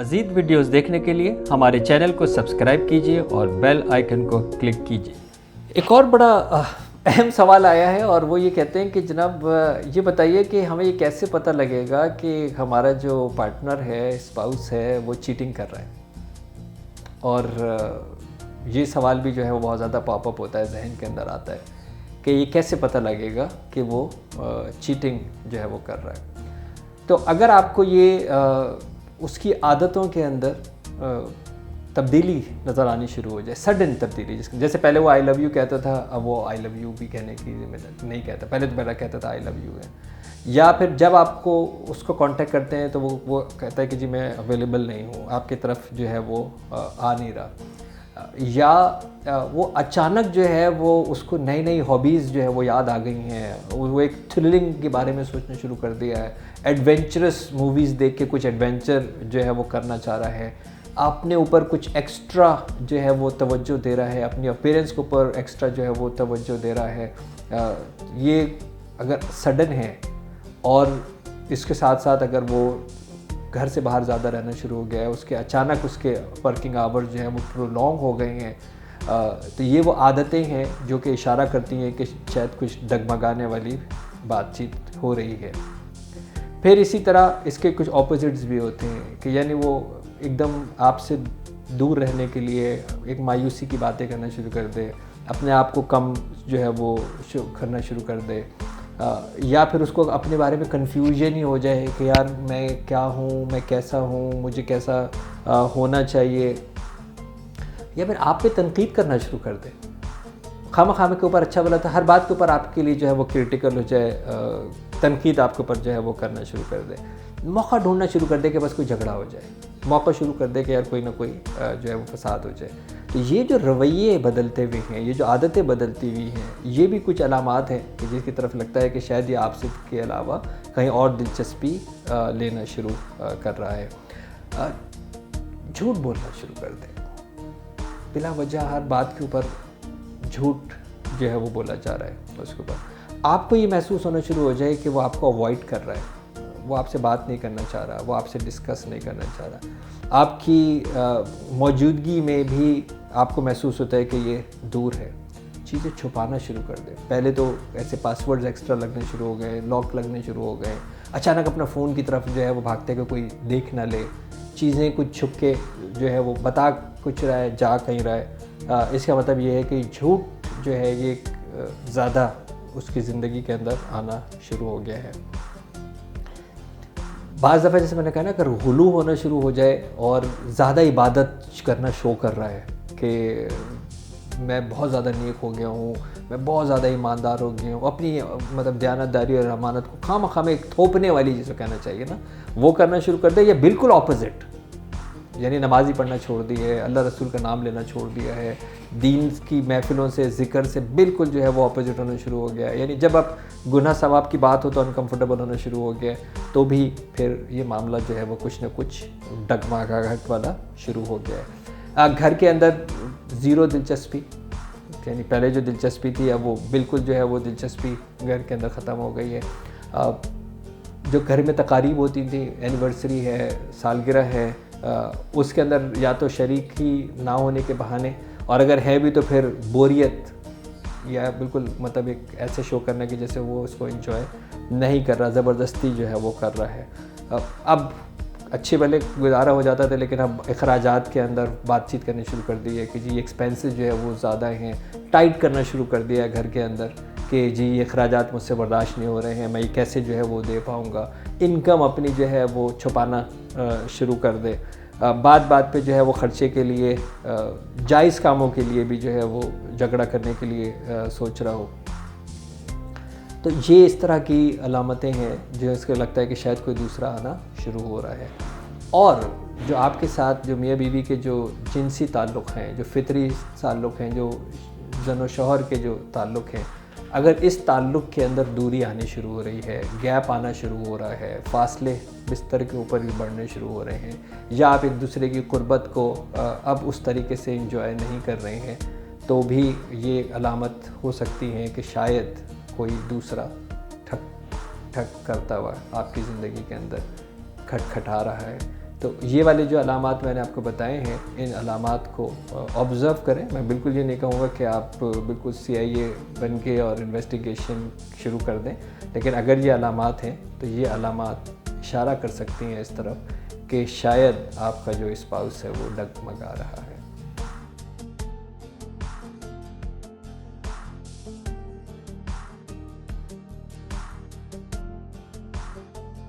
मज़ीद वीडियोस देखने के लिए हमारे चैनल को सब्सक्राइब कीजिए और बेल आइकन को क्लिक कीजिए। एक और बड़ा अहम सवाल आया है और वो ये कहते हैं कि जनाब ये बताइए कि हमें ये कैसे पता लगेगा कि हमारा जो पार्टनर है, स्पाउस है, वो चीटिंग कर रहा है। और ये सवाल भी जो है वो बहुत ज़्यादा पॉपअप होता है, जहन के अंदर आता है कि ये कैसे पता लगेगा कि वो चीटिंग जो है वो कर रहा है। तो अगर आपको ये उसकी आदतों के अंदर तब्दीली नज़र आनी शुरू हो जाए, सडन तब्दीली, जैसे पहले वो आई लव यू कहता था, अब वो आई लव यू भी कहने की नहीं कहता, पहले तो पहला कहता था आई लव यू है। या फिर जब आपको उसको कांटेक्ट करते हैं तो वो कहता है कि जी मैं अवेलेबल नहीं हूँ, आपकी तरफ जो है वो आ नहीं रहा। या वो अचानक जो है वो उसको नई नई हॉबीज़ जो है वो याद आ गई हैं, वो एक थ्रिलिंग के बारे में सोचना शुरू कर दिया है, एडवेंचरस मूवीज़ देख के कुछ एडवेंचर जो है वो करना चाह रहा है, अपने ऊपर कुछ एक्स्ट्रा जो है वो तवज्जो दे रहा है, अपनी अपीयरेंस के ऊपर एक्स्ट्रा जो है वो तवज्जो दे रहा है। ये अगर सडन है और इसके साथ साथ अगर वो घर से बाहर ज़्यादा रहना शुरू हो गया है, उसके अचानक उसके वर्किंग आवर्स जो हैं वो प्रोलॉन्ग हो गए हैं, तो ये वो आदतें हैं जो कि इशारा करती हैं कि शायद कुछ डगमगाने वाली बातचीत हो रही है। फिर इसी तरह इसके कुछ ऑपोजिट्स भी होते हैं कि यानी वो एकदम आपसे दूर रहने के लिए एक मायूसी की बातें करना शुरू कर दे, अपने आप को कम जो है वो करना शुरू कर दे, या फिर उसको अपने बारे में कन्फ्यूजन ही हो जाए कि यार मैं क्या हूँ, मैं कैसा हूँ, मुझे कैसा होना चाहिए, या फिर आप पे तनकीद करना शुरू कर दे, खामा के ऊपर अच्छा भला था, हर बात के ऊपर आपके लिए जो है वो क्रिटिकल हो जाए, तनकीद आपके ऊपर जो है वो करना शुरू कर दे, मौका ढूंढना शुरू कर दे कि बस कोई झगड़ा हो जाए, मौका शुरू कर दे कि यार कोई ना कोई जो है वो फसाद हो जाए। तो ये जो रवैये बदलते हुए हैं, ये जो आदतें बदलती हुई हैं, ये भी कुछ अलामात हैं कि जिसकी तरफ लगता है कि शायद ये आपसे के अलावा कहीं और दिलचस्पी लेना शुरू कर रहा है। झूठ बोलना शुरू कर दे, बिला वजह हर बात के ऊपर झूठ जो है वो बोला जा रहा है उसके ऊपर। आपको ये महसूस होना शुरू हो जाए कि वो आपको अवॉइड कर रहा है, वो आपसे बात नहीं करना चाह रहा, वो आपसे डिस्कस नहीं करना चाह रहा, आपकी मौजूदगी में भी आपको महसूस होता है कि ये दूर है, चीज़ें छुपाना शुरू कर दे। पहले तो ऐसे पासवर्ड्स एक्स्ट्रा लगने शुरू हो गए, लॉक लगने शुरू हो गए, अचानक अपना फ़ोन की तरफ जो है वो भागते कि कोई देख ना ले, चीज़ें कुछ छुप के जो है वो बता कुछ रहा है, जा कहीं रहा है। इसका मतलब ये है कि झूठ जो है ये ज़्यादा उसकी ज़िंदगी के अंदर आना शुरू हो गया है। बाज़ दफ़ा जैसे मैंने कहा ना, अगर गुलू होना शुरू हो जाए और ज़्यादा इबादत करना शो कर रहा है कि मैं बहुत ज़्यादा नेक हो गया हूँ, मैं बहुत ज़्यादा ईमानदार हो गया हूँ, अपनी मतलब दयानतदारी और अमानत को खाम एक थोपने वाली जिसे कहना चाहिए ना, वो करना शुरू कर दे, या बिल्कुल ऑपोजिट, यानी नमाज़ी पढ़ना छोड़ दी है, अल्लाह रसूल का नाम लेना छोड़ दिया है, दीन की महफ़िलों से, ज़िक्र से बिल्कुल जो है वो ऑपोजिट होना शुरू हो गया है। यानी जब आप गुनाह सवाब की बात हो तो अनकम्फर्टेबल होना शुरू हो गया, तो भी फिर ये मामला जो है वो कुछ न कुछ डगमगाहट वाला शुरू हो गया है। घर के अंदर ज़ीरो दिलचस्पी, यानी पहले जो दिलचस्पी थी अब वो बिल्कुल जो है वो दिलचस्पी घर के अंदर ख़त्म हो गई है। जो घर में तकारीब होती थी, एनिवर्सरी है, सालगिरह है, उसके अंदर या तो शरीक ही ना होने के बहाने, और अगर है भी तो फिर बोरियत, या बिल्कुल मतलब एक ऐसे शो करने की जैसे वो उसको एंजॉय नहीं कर रहा, ज़बरदस्ती जो है वो कर रहा है। अब अच्छे भले गुजारा हो जाता था, लेकिन अब अखराजात के अंदर बातचीत करनी शुरू कर दी है कि जी एक्सपेंसेस जो है वो ज़्यादा हैं, टाइट करना शुरू कर दिया है घर के अंदर कि जी ये अखराजात मुझसे बर्दाश्त नहीं हो रहे हैं, मैं ये कैसे जो है वो दे पाऊँगा, इनकम अपनी जो है वो छुपाना शुरू कर दे, बात पे जो है वो ख़र्चे के लिए, जायज़ कामों के लिए भी जो है वो झगड़ा करने के लिए सोच रहा हो। तो ये इस तरह की अलामतें हैं जो इसको लगता है कि शायद कोई दूसरा आना शुरू हो रहा है। और जो आपके साथ जो मियाँ बीवी के जो जिनसी ताल्लुक़ हैं, जो फितरी ताल्लुक़ हैं, जो ज़न व शौहर के जो ताल्लुक़ हैं, अगर इस ताल्लुक़ के अंदर दूरी आनी शुरू हो रही है, गैप आना शुरू हो रहा है, फ़ासले बिस्तर के ऊपर भी बढ़ने शुरू हो रहे हैं, या आप एक दूसरे की क़ुर्बत को अब उस तरीके से इंजॉय नहीं कर रहे हैं, तो भी ये अलामत हो सकती है कि शायद कोई दूसरा ठक ठक करता हुआ आपकी ज़िंदगी के अंदर खटखटा रहा है, तो ये वाले जो अलामात मैंने आपको बताए हैं, इन अलामात को ऑब्ज़र्व करें। मैं बिल्कुल ये नहीं कहूँगा कि आप बिल्कुल CIA बन के और इन्वेस्टिगेशन शुरू कर दें, लेकिन अगर ये अलामात हैं तो ये अलामात इशारा कर सकती हैं इस तरफ कि शायद आपका जो स्पाउस है वो डगमगा रहा है।